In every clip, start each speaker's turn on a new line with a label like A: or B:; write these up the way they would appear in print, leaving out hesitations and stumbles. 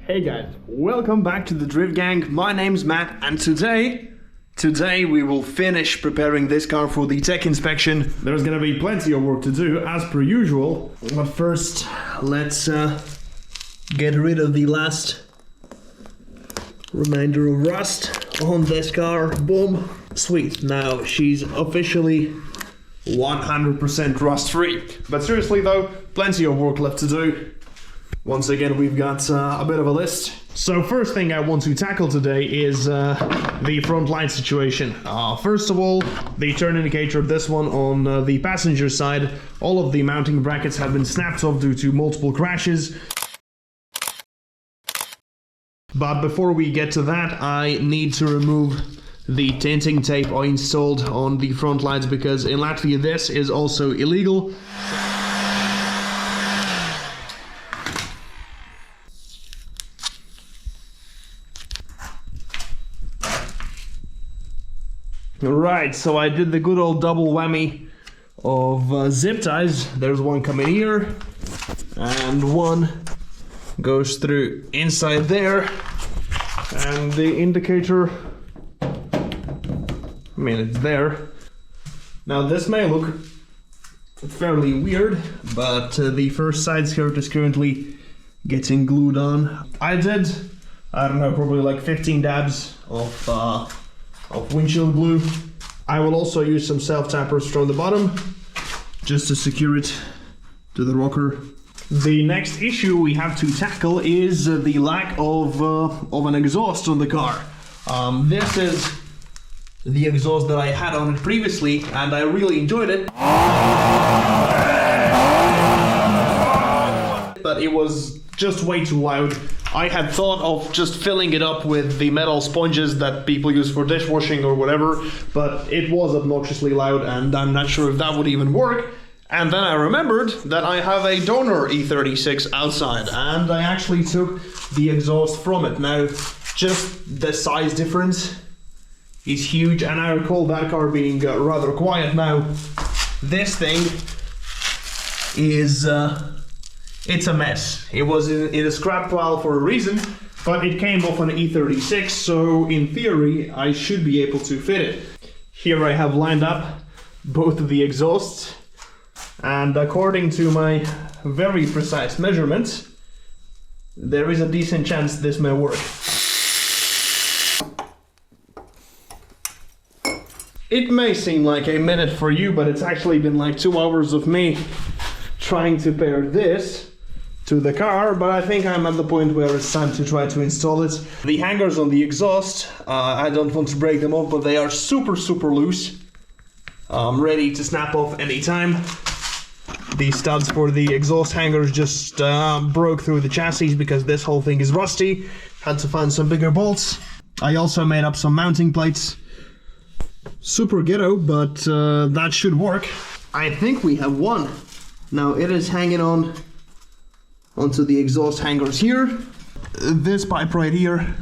A: Hey guys, welcome back to the Drift Gang. My name's Matt, and today we will finish preparing this car for the tech inspection. There's gonna be plenty of work to do, as per usual. But first, let's get rid of the last remainder of rust on this car. Boom. Sweet. Now she's officially 100% rust free. But seriously though, plenty of work left to do. Once again, we've got a bit of a list. So first thing I want to tackle today is the front light situation. First of all, the turn indicator, this one on the passenger side, all of the mounting brackets have been snapped off due to multiple crashes. But before we get to that, I need to remove the tinting tape I installed on the front lights, because in Latvia this is also illegal. Right, so I did the good old double whammy of zip ties. There's one coming here, and one goes through inside there, and the indicator, I mean, it's there. Now this may look fairly weird, but the first side skirt is currently getting glued on. I did, I don't know, probably like 15 dabs of windshield glue. I will also use some self-tappers from the bottom just to secure it to the rocker. The next issue we have to tackle is the lack of an exhaust on the car. This is the exhaust that I had on it previously, and I really enjoyed it. But it was just way too loud. I had thought of just filling it up with the metal sponges that people use for dishwashing or whatever, but it was obnoxiously loud, and I'm not sure if that would even work. And then I remembered that I have a donor E36 outside, and I actually took the exhaust from it. Now, just the size difference is huge, and I recall that car being rather quiet. Now, this thing is it's a mess. It was in a scrap pile for a reason, but it came off an E36, so in theory I should be able to fit it. Here I have lined up both of the exhausts, and according to my very precise measurements, there is a decent chance this may work. It may seem like a minute for you, but it's actually been like 2 hours of me trying to pair this to the car, but I think I'm at the point where it's time to try to install it. The hangers on the exhaust, I don't want to break them off, but they are super loose, ready to snap off anytime. The studs for the exhaust hangers just broke through the chassis because this whole thing is rusty. Had to find some bigger bolts. I also made up some mounting plates. Super ghetto, but that should work. I think we have one. Now it is hanging on onto the exhaust hangers here. This pipe right here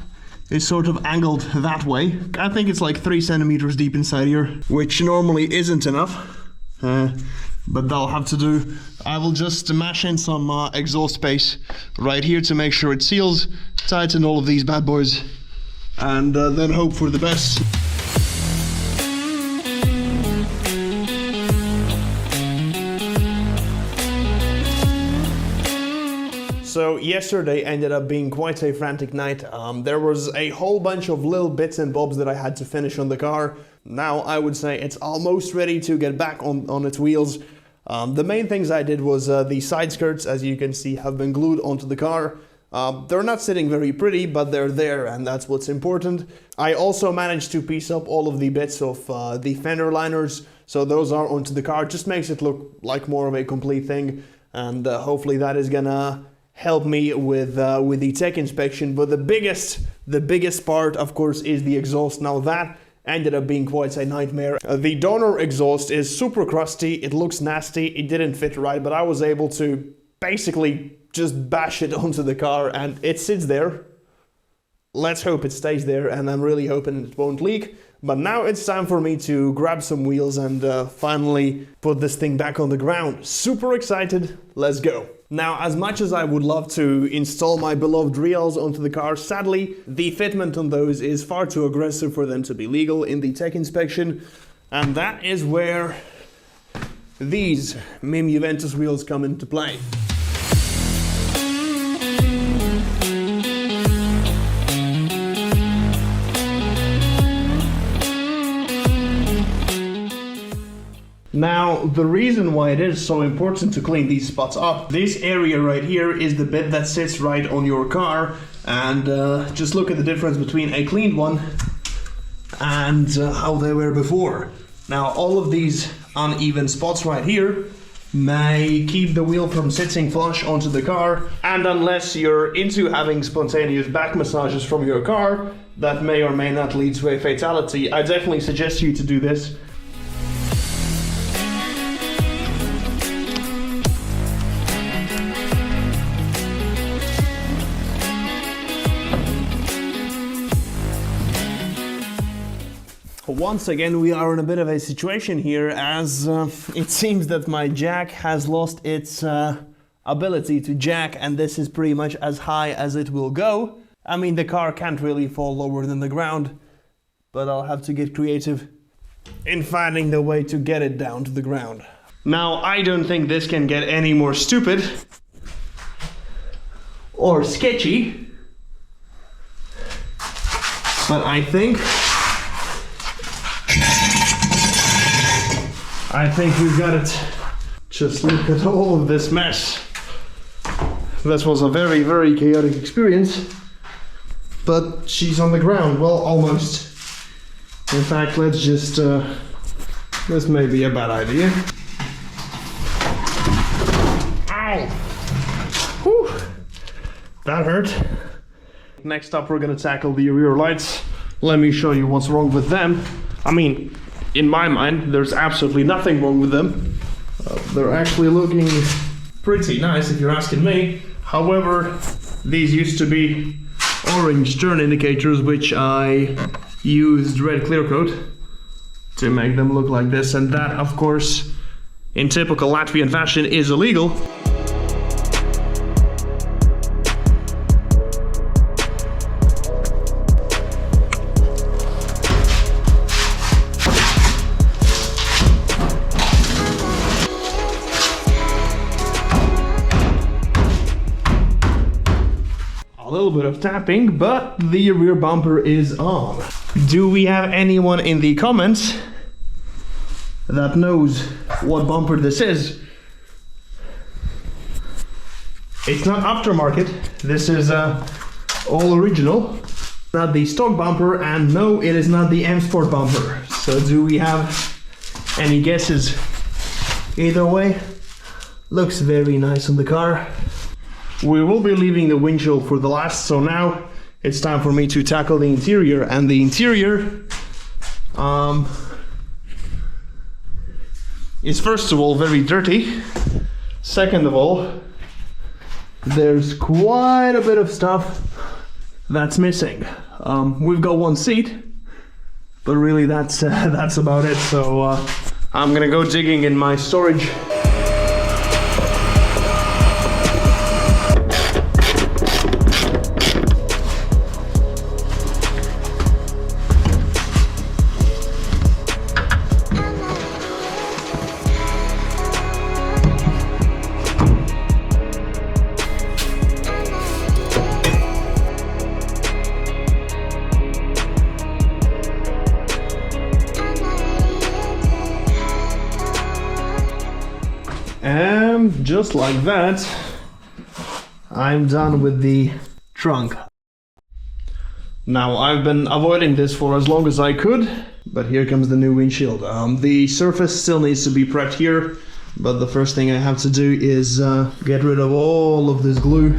A: is sort of angled that way. I think it's like 3 centimeters deep inside here, which normally isn't enough, but that'll have to do. I will just mash in some exhaust space right here to make sure it seals, tighten all of these bad boys, and then hope for the best. So yesterday ended up being quite a frantic night. There was a whole bunch of little bits and bobs that I had to finish on the car. Now I would say it's almost ready to get back on its wheels. The main things I did was the side skirts, as you can see, have been glued onto the car. They're not sitting very pretty, but they're there, and that's what's important. I also managed to piece up all of the bits of the fender liners, so those are onto the car. Just makes it look like more of a complete thing, and hopefully that is gonna help me with the tech inspection. But the biggest part, of course, is the exhaust. Now that ended up being quite a nightmare. The donor exhaust is super crusty, it looks nasty, it didn't fit right, but I was able to basically just bash it onto the car, and it sits there. Let's hope it stays there, and I'm really hoping it won't leak. But now it's time for me to grab some wheels and finally put this thing back on the ground. Super excited, let's go. Now, as much as I would love to install my beloved rails onto the car, sadly, the fitment on those is far too aggressive for them to be legal in the tech inspection. And that is where these MIM Juventus wheels come into play. Now, the reason why it is so important to clean these spots up, this area right here is the bit that sits right on your car, and just look at the difference between a cleaned one and how they were before. Now, all of these uneven spots right here may keep the wheel from sitting flush onto the car, and unless you're into having spontaneous back massages from your car, that may or may not lead to a fatality. I definitely suggest you to do this. Once again, we are in a bit of a situation here, as it seems that my jack has lost its ability to jack, and this is pretty much as high as it will go. I mean, the car can't really fall lower than the ground, but I'll have to get creative in finding the way to get it down to the ground. Now, I don't think this can get any more stupid or sketchy, but I think we've got it. Just look at all of this mess. This was a very, very chaotic experience. But she's on the ground. Well, almost. In fact, let's just... this may be a bad idea. Ow! Whew! That hurt. Next up, we're gonna tackle the rear lights. Let me show you what's wrong with them. I mean, in my mind, there's absolutely nothing wrong with them. They're actually looking pretty nice, if you're asking me. However, these used to be orange turn indicators, which I used red clear coat to make them look like this, and that, of course, in typical Latvian fashion, is illegal. A little bit of tapping, but the rear bumper is on. Do we have anyone in the comments that knows what bumper this is? It's not aftermarket, this is all original. Not the stock bumper, and no, it is not the M Sport bumper. So do we have any guesses? Either way, looks very nice on the car. We will be leaving the windshield for the last, so now it's time for me to tackle the interior. And the interior is, first of all, very dirty. Second of all, there's quite a bit of stuff that's missing. We've got one seat, but really that's about it. So I'm gonna go digging in my storage. And just like that, I'm done with the trunk. Now, I've been avoiding this for as long as I could, but here comes the new windshield. The surface still needs to be prepped here, but the first thing I have to do is get rid of all of this glue.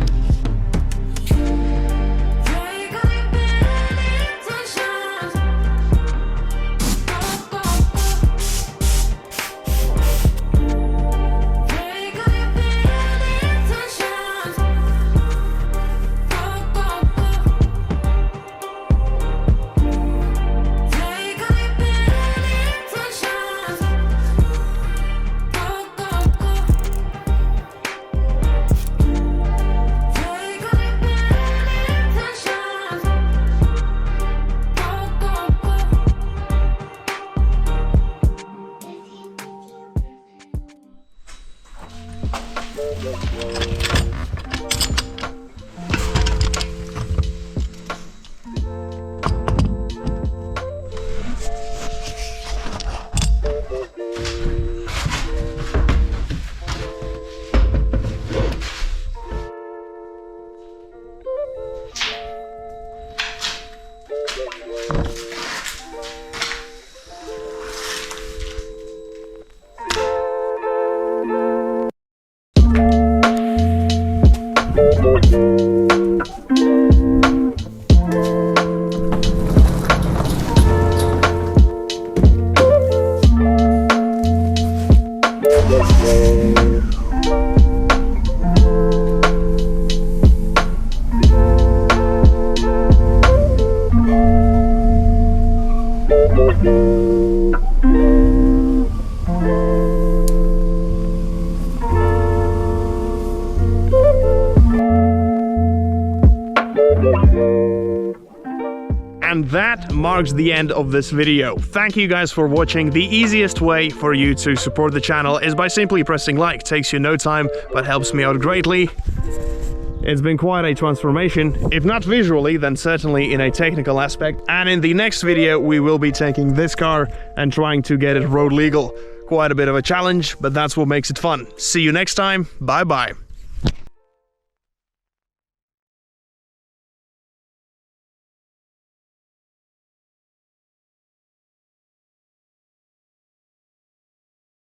A: And that marks the end of this video. Thank you guys for watching. The easiest way for you to support the channel is by simply pressing like. Takes you no time, but helps me out greatly. It's been quite a transformation, if not visually, then certainly in a technical aspect. And in the next video, we will be taking this car and trying to get it road legal. Quite a bit of a challenge, but that's what makes it fun. See you next time. Bye bye.